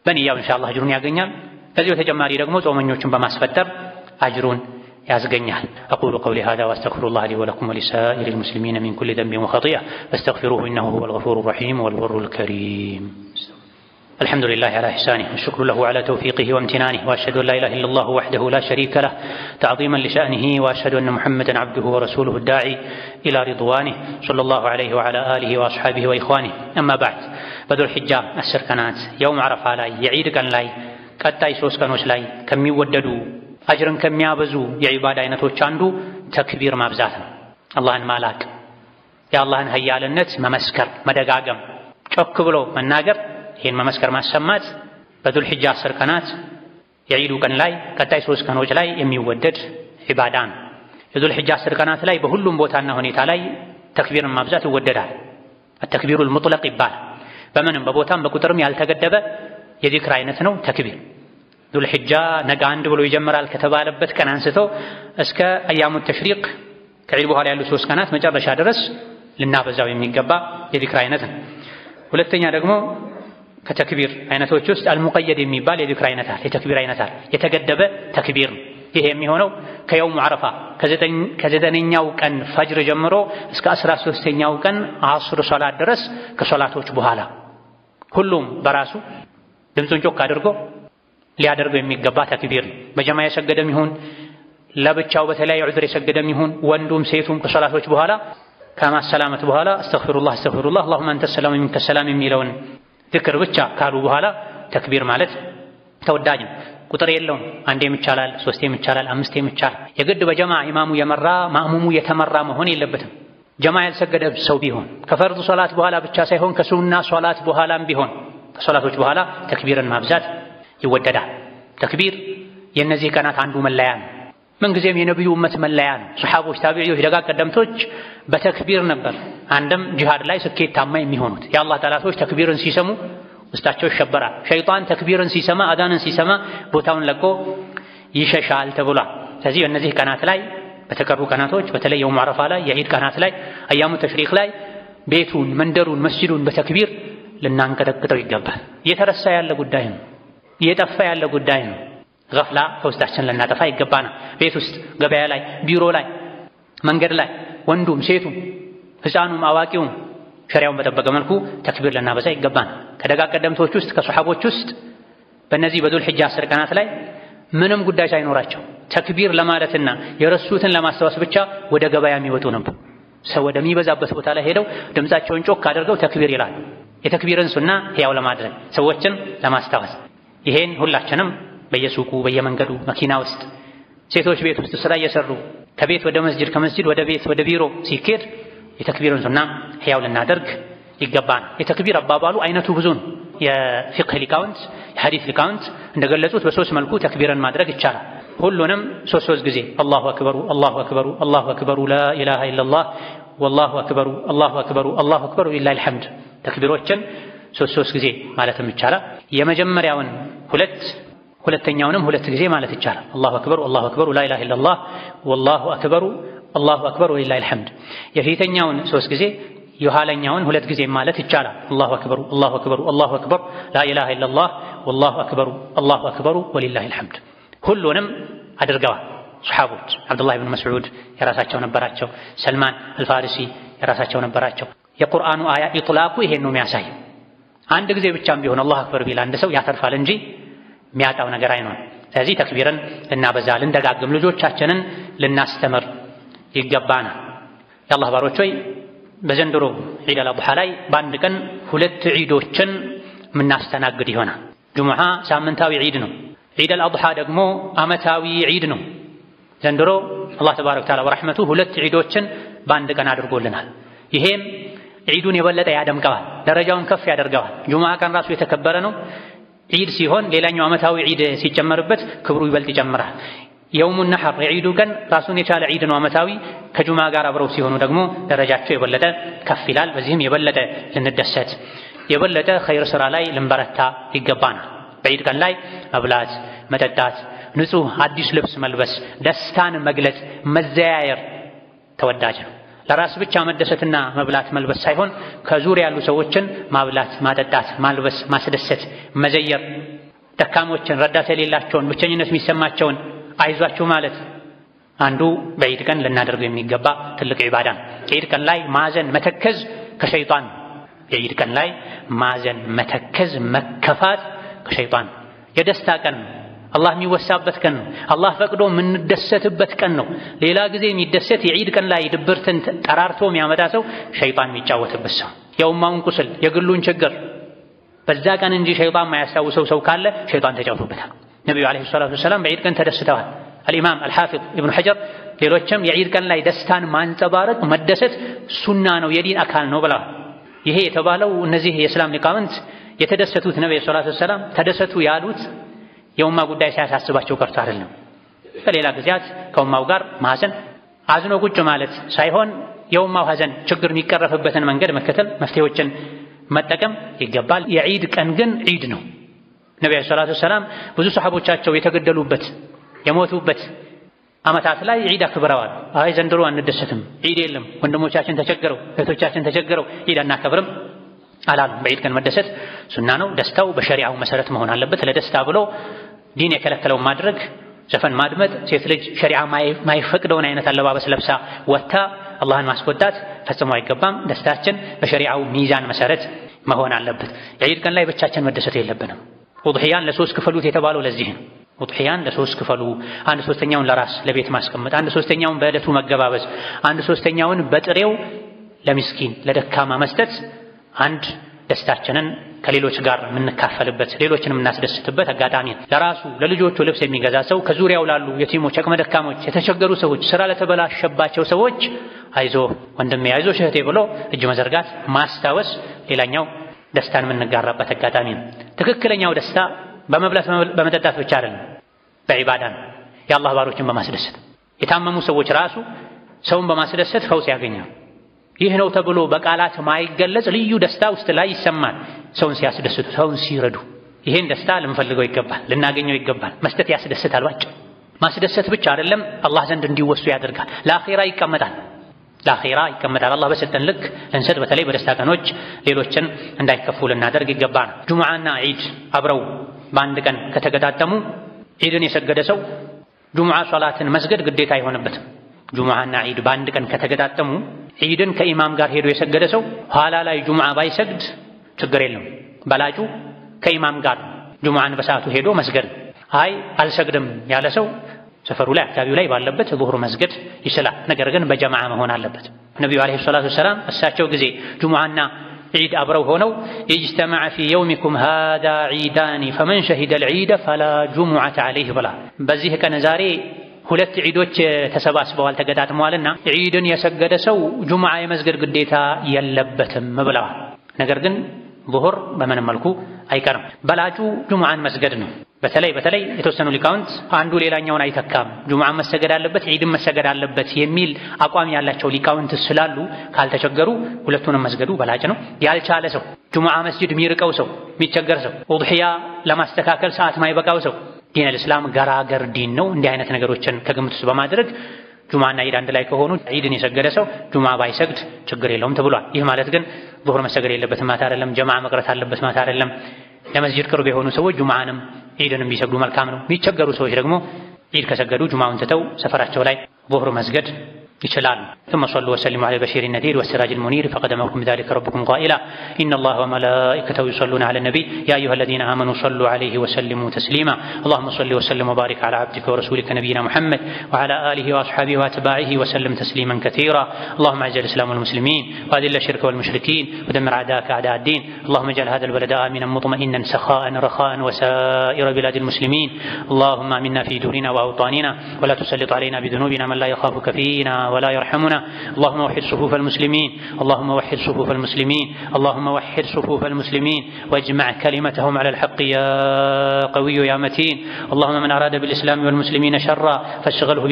በንያው ኢንሻአላህ አጅሩን ያገኛል። ከዚህ በተጨማሪ ደግሞ ጾመኞችን በማስፈጠር አጅሩን ያስገኛል። أقول قولي هذا وأستغفر الله لي ولكم ولسائر المسلمين من كل ذنب وخطيئة فاستغفروه إنه هو الغفور الرحيم والبر الكريم. الحمد لله على إحسانه والشكر له على توفيقه وامتنانه وأشهد أن لا إله إلا الله وحده لا شريك له تعظيما لشأنه وأشهد أن محمدا عبده ورسوله الداعي إلى رضوانه صلى الله عليه وعلى آله وأصحابه وإخوانه. أما بعد بذو الحجة 10 ቀናት يوم عرفة ላይ የዒድ ቀን ላይ ቀጣይ 3 ቀኖች ላይ ከሚወደዱ አጅርን ከሚያበዙ የዒባዳ አይነቶች አንዱ ተክቢር ማብዛት ነው። አላህን ማላቅ፣ የአላህን ሀያልነት መመስከር፣ መደጋገም፣ ጮክ ብሎ መናገር፣ ይህን መመስከር ማሰማት በዙል ሒጃ 10 ቀናት የዒዱ ቀን ላይ ቀጣይ 3 ቀኖች ላይ የሚወደድ ዒባዳ ነው። የዙል ሒጃ 10 ቀናት ላይ በሁሉም ቦታና ሁኔታ ላይ ተክቢርን ማብዛት ይወደዳል። ተክቢሩል ሙጥለቅ ይባላል። በምንም በቦታም በቁጥርም ያልተገደበ የዚክር አይነት ነው ተክቢር። ዙል ሒጃ ነገ 1 ብሎ ይጀምራል ከተባለበት ቀን አንስቶ እስከ አያሙ ተሽሪቅ ከዒድ በኋላ ያሉ 3 ቀናት መጨረሻ ድረስ ልናበዛው የሚገባ የዚክር አይነት ነው። ሁለተኛ ደግሞ ከተክቢር አይነቶች ውስጥ አልሙቀየድ የሚባል የዚክር አይነት አለ፣ የተክቢር አይነት አለ። የተገደበ ተክቢር ነው። ይሄ የሚሆነው ከየውም ዓረፋ ከ9ኛው ቀን ፈጅር ጀምሮ እስከ 13ኛው ቀን አስር ሶላት ድረስ ከሶላቶች በኋላ ሁሉም በራሱ ድምፁን ጮክ አድርጎ ሊያደርገው የሚገባ ተክቢር ነው። በጀማ የሰገደም ይሁን ለብቻው በተለያየ ዑዝር የሰገደም ይሁን ወንዱም ሴቱም ከሶላቶች በኋላ ከማሰላመት በኋላ አስተግፊሩላህ አስተግፊሩላህ አላሁመ አንተ ሰላም ወሚንከ ሰላም የሚለውን ዚክር ብቻ ካሉ በኋላ ተክቢር ማለት ተወዳጅ ነው። ቁጥር የለውም። 1 ይቻላል፣ 3 ይቻላል፣ 5 ይቻላል። የግድ በጀማ ኢማሙ የመራ ማእሙሙ የተመራ መሆን የለበትም። ጀማ ያልሰገደ ሰው ቢሆን ከፈርድ ሶላት በኋላ ብቻ ሳይሆን ከሱና ሶላት በኋላም ቢሆን ከሶላቶች በኋላ ተክቢርን ማብዛት ይወደዳል። ተክቢር የነዚህ ቀናት አንዱ መለያ ነው። ምንጊዜም የነብዩ ኡመት መለያ ነው። ሱሐቦች፣ ታቢዒዎች፣ ደጋግ ቀደምቶች በተክቢር ነበር አንድም ጂሃድ ላይ ስኬታማ የሚሆኑት። የአላህ ጠላቶች ተክቢርን ሲሰሙ ውስጣቸው ይሸበራል። ሸይጣን ተክቢርን ሲሰማ አዳንን ሲሰማ ቦታውን ለቆ ይሸሻል ተብሏል። ስለዚህ እነዚህ ቀናት ላይ በተቀሩ ቀናቶች በተለይ የውም ዓረፋ ላይ የዒድ ቀናት ላይ አያሙ ተሽሪቅ ላይ ቤቱን፣ መንደሩን፣ መስጂዱን በተክቢር ልናንቀጠቅጠው ይገባል። እየተረሳ ያለ ጉዳይ ነው። እየጠፋ ያለ ጉዳይ ነው። ገፍላ ከውስጣችን ልናጠፋ ይገባናል። ቤት ውስጥ፣ ገበያ ላይ፣ ቢሮ ላይ፣ መንገድ ላይ ወንዱም ሴቱም ሕፃኑም አዋቂውም ሸሪያውን በጠበቀ መልኩ ተክቢር ልናበዛ ይገባናል። ከደጋግ ቀደምቶች ውስጥ ከሱሐቦች ውስጥ በእነዚህ በዙል ሒጃ 10 ቀናት ላይ ምንም ጉዳይ ሳይኖራቸው ተክቢር ለማለትና የረሱትን ለማስተዋስ ብቻ ወደ ገበያ የሚወጡ ነበር። ሰው ወደሚበዛበት ቦታ ላይ ሄደው ድምጻቸውን ጮክ አድርገው ተክቢር ይላሉ። የተክቢርን ሱና ሕያው ለማድረግ ሰዎችን ለማስተዋስ። ይሄን ሁላችንም በየሱቁ በየመንገዱ መኪና ውስጥ ሴቶች ቤት ውስጥ ስራ እየሰሩ ከቤት ወደ መስጂድ ከመስጂድ ወደ ቤት ወደ ቢሮ ሲኬድ የተክቢርን ሱና ሕያው ልናደርግ ይገባናል። የተክቢር አባባሉ አይነቱ ብዙ ነው። የፊቅህ ሊቃውንት የሐዲስ ሊቃውንት እንደገለጹት በሶስት መልኩ ተክቢርን ማድረግ ይቻላል። ሁሉንም ሶስት ጊዜ አላሁ አክበሩ አላሁ አክበሩ አላሁ አክበሩ ላኢላሃ ኢለላህ ወላሁ አክበሩ አላሁ አክበሩ አላሁ አክበሩ ሊላሂል ሐምድ ተክቢሮችን ሶስት ጊዜ ማለትም ይቻላል። የመጀመሪያውን ሁለተኛውንም ሁለት ጊዜ ማለት ይቻላል። አላሁ አክበሩ አላሁ አክበሩ ላኢላሃ ኢለላህ ወላሁ አክበሩ አላሁ አክበሩ ሊላሂል ሐምድ። የፊተኛውን ሶስት ጊዜ የኋለኛውን ሁለት ጊዜ ማለት ይቻላል። አላሁ አክበሩ አላሁ አክበሩ አላሁ አክበር ላኢላሃ ኢለላህ ወላሁ አክበሩ አላሁ አክበሩ ወሊላሂል ሐምድ። ሁሉንም አድርገዋል ሱሐቦች። አብዱላህ ብን መስዑድ የራሳቸው ነበራቸው። ሰልማን አልፋሪሲ የራሳቸው ነበራቸው። የቁርአኑ አያ ኢጥላቁ ይሄን ነው የሚያሳየው። አንድ ጊዜ ብቻም ቢሆን አላሁ አክበር ቢል አንድ ሰው ያተርፋል እንጂ የሚያጣው ነገር አይኖርም። ስለዚህ ተክቢርን ልናበዛ ልንደጋግም፣ ልጆቻችንን ልናስተምር ይገባናል። የአላህ ባሮች ሆይ በዘንድሮ ዒድ አልአድሓ ላይ በአንድ ቀን 2 ዒዶችን የምናስተናግድ ይሆናል። ጁሙዓ ሳምንታዊ ዒድ ነው። ዒድ አልአድሓ ደግሞ ዓመታዊ ዒድ ነው። ዘንድሮ አላህ ተባረከ ወተዓላ በረሕመቱ 2 ዒዶችን በአንድ ቀን አድርጎልናል። ይሄም ዒዱን የበለጠ ያደምቀዋል፣ ደረጃውን ከፍ ያደርገዋል። ጁሙዓ ቀን ራሱ የተከበረ ነው። ዒድ ሲሆን ሌላኛው ዓመታዊ ዒድ ሲጨመርበት ክብሩ ይበልጥ ይጨምራል። የውሙ ነሕር የዒዱ ቀን ራሱን የቻለ ዒድ ነው ዓመታዊ። ከጁሙዓ ጋር አብረው ሲሆኑ ደግሞ ደረጃቸው የበለጠ ከፍ ይላል። በዚህም የበለጠ ልንደሰት የበለጠ ኸይር ሥራ ላይ ልንበረታ ይገባናል። በዒድ ቀን ላይ መብላት፣ መጠጣት፣ ንጹህ አዲስ ልብስ መልበስ፣ ደስታን መግለጽ፣ መዘያየር ተወዳጅ ነው። ለራስ ብቻ መደሰትና መብላት መልበስ ሳይሆን ከዙሪያ ያሉ ሰዎችን ማብላት፣ ማጠጣት፣ ማልበስ፣ ማስደሰት፣ መዘየር፣ ደካሞችን፣ ረዳት የሌላቸውን፣ ብቸኝነት የሚሰማቸውን አይዟችሁ ማለት አንዱ በዒድ ቀን ልናደርገው የሚገባ ትልቅ ዒባዳ ነው። የዒድ ቀን ላይ ማዘን፣ መተከዝ ከሸይጣን የዒድ ቀን ላይ ማዘን፣ መተከዝ፣ መከፋት ከሸይጣን የደስታ ቀን ነው። አላህ የሚወሳበት ቀን ነው። አላህ ፈቅዶ የምንደሰትበት ቀን ነው። ሌላ ጊዜ የሚደሰት የዒድ ቀን ላይ ድብርትን ጠራርቶ የሚያመጣ ሰው ሸይጣን የሚጫወትበት ሰው፣ የኡማውን ቁስል የግሉን ችግር በዛ ቀን እንጂ ሸይጣን የማያስታውሰው ሰው ካለ ሸይጣን ተጫውቶበታል። ነቢዩ ዓለይሂ ሰላቱ ወሰላም በዒድ ቀን ተደስተዋል። አልኢማም አልሓፊዝ ኢብኑ ሐጀር ሌሎችም የዒድ ቀን ላይ ደስታን ማንጸባረቅ መደሰት ሱና ነው፣ የዲን አካል ነው ብለዋል። ይሄ የተባለው እነዚህ የእስላም ሊቃውንት የተደሰቱት ነቢዩ ሰላቱ ወሰላም ተደሰቱ ያሉት የኡማ ጉዳይ ሳያሳስባቸው ቀርቶ አይደለም። በሌላ ጊዜያት ከኡማው ጋር ማዘን አዝኖ ቁጭ ማለት ሳይሆን የኡማው ሐዘን ችግር የሚቀረፍበትን መንገድ መከተል፣ መፍትሄዎችን መጠቀም ይገባል። የዒድ ቀን ግን ዒድ ነው። ነቢዩ ሰለላሁ ዐለይሂ ወሰለም ብዙ ሰሐቦቻቸው የተገደሉበት የሞቱበት ዓመታት ላይ ዒድ አክብረዋል። አይ ዘንድሮ አንደሰትም፣ ዒድ የለም፣ ወንድሞቻችን ተቸገረው፣ እህቶቻችን ተቸገረው፣ ዒድ አናከብርም አላሉ። በዒድ ቀን መደሰት ሱና ነው። ደስታው በሸሪዓው መሰረት መሆን አለበት። ለደስታ ብሎ ዲን የከለከለውን ማድረግ፣ ዘፈን ማድመጥ፣ ሴት ልጅ ሸሪዓ ማይፈቅደውን አይነት አለባበስ ለብሳ ወጥታ አላህን ማስቆጣት ፈጽሞ አይገባም። ደስታችን በሸሪዓው ሚዛን መሰረት መሆን አለበት። የዒድ ቀን ላይ ብቻችን መደሰት የለብንም። ውድሕያን ለሶስት ክፈሉት የተባለው ለዚህ ነው። ውድሕያን ለሶስት ክፈሉ። 1/3ኛውን ለራስ ለቤት ማስቀመጥ፣ 1/3ኛውን በዕለቱ መገባበዝ፣ 1/3ኛውን በጥሬው ለሚስኪን ለደካማ መስጠት አንድ ደስታችንን ከሌሎች ጋር የምንካፈልበት ሌሎችን የምናስደስትበት አጋጣሚ ነው። ለራሱ ለልጆቹ ልብስ የሚገዛ ሰው ከዙሪያው ላሉ የቲሞች፣ አቅመ ደካሞች፣ የተቸገሩ ሰዎች፣ ስራ ለተበላሸባቸው ሰዎች አይዞ ወንድሜ አይዞሽ እህቴ ብሎ እጅ መዘርጋት ማስታወስ ሌላኛው ደስታን የምንጋራበት አጋጣሚ ነው። ትክክለኛው ደስታ በመብላት በመጠጣት ብቻ አይደለም፣ በዒባዳ ነው። የአላህ ባሮችን በማስደሰት የታመሙ ሰዎች ራሱ ሰውን በማስደሰት ፈውስ ያገኛል። ይህ ነው ተብሎ በቃላት ማይገለጽ ልዩ ደስታ ውስጥ ላይ ይሰማል። ሰውን ሲያስደስቱ፣ ሰውን ሲረዱ፣ ይሄን ደስታ ልንፈልገው ይገባል፣ ልናገኘው ይገባል። መስጠት ያስደስታል። ባጭ ማስደሰት ብቻ አይደለም፣ አላህ ዘንድ እንዲወሱ ያደርጋል። ለአኺራ ይቀመጣል፣ ለአኺራ ይቀመጣል። አላህ በሰጠን ልክ እንሰጥ። በተለይ በደስታ ቀኖች ሌሎችን እንዳይከፉ ልናደርግ ይገባል። ጁሙዓና ዒድ አብረው በአንድ ቀን ከተገጣጠሙ ዒድን የሰገደ ሰው ጁሙዓ ሶላትን መስገድ ግዴታ አይሆንበትም። ጁሙዓና ዒድ በአንድ ቀን ከተገጣጠሙ ዒድን ከኢማም ጋር ሄዶ የሰገደ ሰው ኋላ ላይ ጁሙዓ ባይሰግድ ችግር የለም። በላጩ ከኢማም ጋር ጁሙዓን በሰዓቱ ሄዶ መስገድ። አይ አልሰግድም ያለ ሰው ሰፈሩ ላይ አካባቢው ላይ ባለበት ዙህር መስገድ ይችላል። ነገር ግን በጀማዓ መሆን አለበት። ነብዩ አለይሂ ሰላቱ ወሰላም እሳቸው ጊዜ ጁሙዓና ዒድ አብረው ሆነው ኢጅተመዐ ፊ የውሚኩም ሃዛ ዒዳኒ ፈመን ሸሂደ አልዒደ ፈላ ጁሙዐተ ዐለይህ ብላ በዚህ ቀን ዛሬ ሁለት ዒዶች ተሰባስበዋል ተገጣጥመዋልና ዒድን የሰገደ ሰው ጁሙዓ የመስገድ ግዴታ የለበትም ብለዋል። ነገር ግን ዙህር በምንም መልኩ አይቀርም። በላጩ ጁሙዓን መስገድ ነው። በተለይ የተወሰኑ ሊቃውንት አንዱ ሌላኛውን አይተካም፣ ጁሙዓን መሰገድ አለበት ዒድን መሰገድ አለበት የሚል አቋም ያላቸው ሊቃውንት ስላሉ ካልተቸገሩ ሁለቱንም መስገዱ በላጭ ነው። ያልቻለ ሰው ጁሙዓ መስጂድ የሚርቀው ሰው የሚቸገር ሰው ኡድሒያ ለማስተካከል ሰዓት ማይበቃው ሰው ዲን አልእስላም ገራገር ዲን ነው። እንዲህ አይነት ነገሮችን ከግምት ውስጥ በማድረግ ጁሙዓና ዒድ አንድ ላይ ከሆኑ ዒድን የሰገደ ሰው ጁሙዓ ባይሰግድ ችግር የለውም ተብሏል። ይህ ማለት ግን ዙህር መሰገድ የለበትም ማለት አይደለም፣ ጀማዓ መቅረት አለበት ማለት አይደለም። ለመስጂድ ቅርብ የሆኑ ሰዎች ጁሙዓንም ዒድንም ቢሰግዱ መልካም ነው። የሚቸገሩ ሰዎች ደግሞ ዒድ ከሰገዱ ጁሙዓውን ትተው ሰፈራቸው ላይ ዙህር መስገድ ይችላሉ። ثم صلوا وسلموا على البشير النذير والسراج المنير فقد أمركم بذلك ربكم قائلا إن الله وملائكته يصلون على النبي يا أيها الذين آمنوا صلوا عليه وسلموا تسليما اللهم صل وسلم وبارك على عبدك ورسولك نبينا محمد وعلى آله وأصحابه وأتباعه وسلم تسليما كثيرا اللهم أعز الإسلام والمسلمين وأذل الشرك والمشركين ودمر أعداءك أعداء الدين اللهم اجعل هذا البلد آمنا مطمئنا سخاء رخاء وسائر بلاد المسلمين اللهم آمنا في دورنا وأوطاننا ولا تسلط علينا بذنوبنا من لا يخافك فينا ولا يرحمنا اللهم وحد صفوف المسلمين اللهم وحد صفوف المسلمين اللهم وحد صفوف المسلمين واجمع كلمتهم على الحق يا قوي يا متين اللهم من أراد بالإسلام والمسلمين شرا فاشغله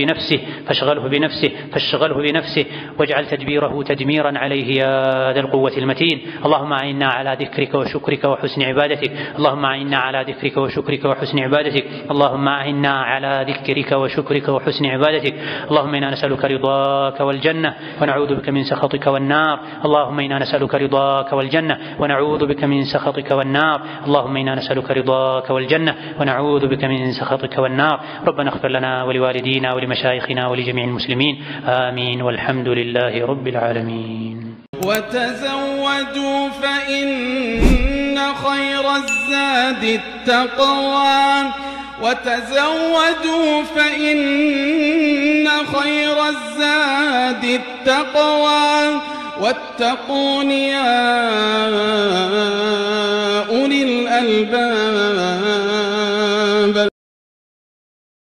بنفسه واجعل تدبيره تدميرا عليه يا ذا القوة المتين اللهم أعنا على ذكرك وشكرك وحسن عبادتك اللهم أعنا على ذكرك وشكرك وحسن عبادتك اللهم أعنا على ذكرك وشكرك وحسن عبادتك اللهم إنا نسألك رضاك والجنة ونعوذ بك من سخطك والنار اللهم إنا نسألك رضاك والجنة ونعوذ بك من سخطك والنار اللهم إنا نسألك رضاك والجنة ونعوذ بك من سخطك والنار ربنا اغفر لنا ولوالدينا ولمشايخنا ولجميع المسلمين آمين والحمد لله رب العالمين. وتزودوا فإن خير الزاد التقوى وتزودوا فإن خير الزاد التقوى واتقون يا أولي الألباب.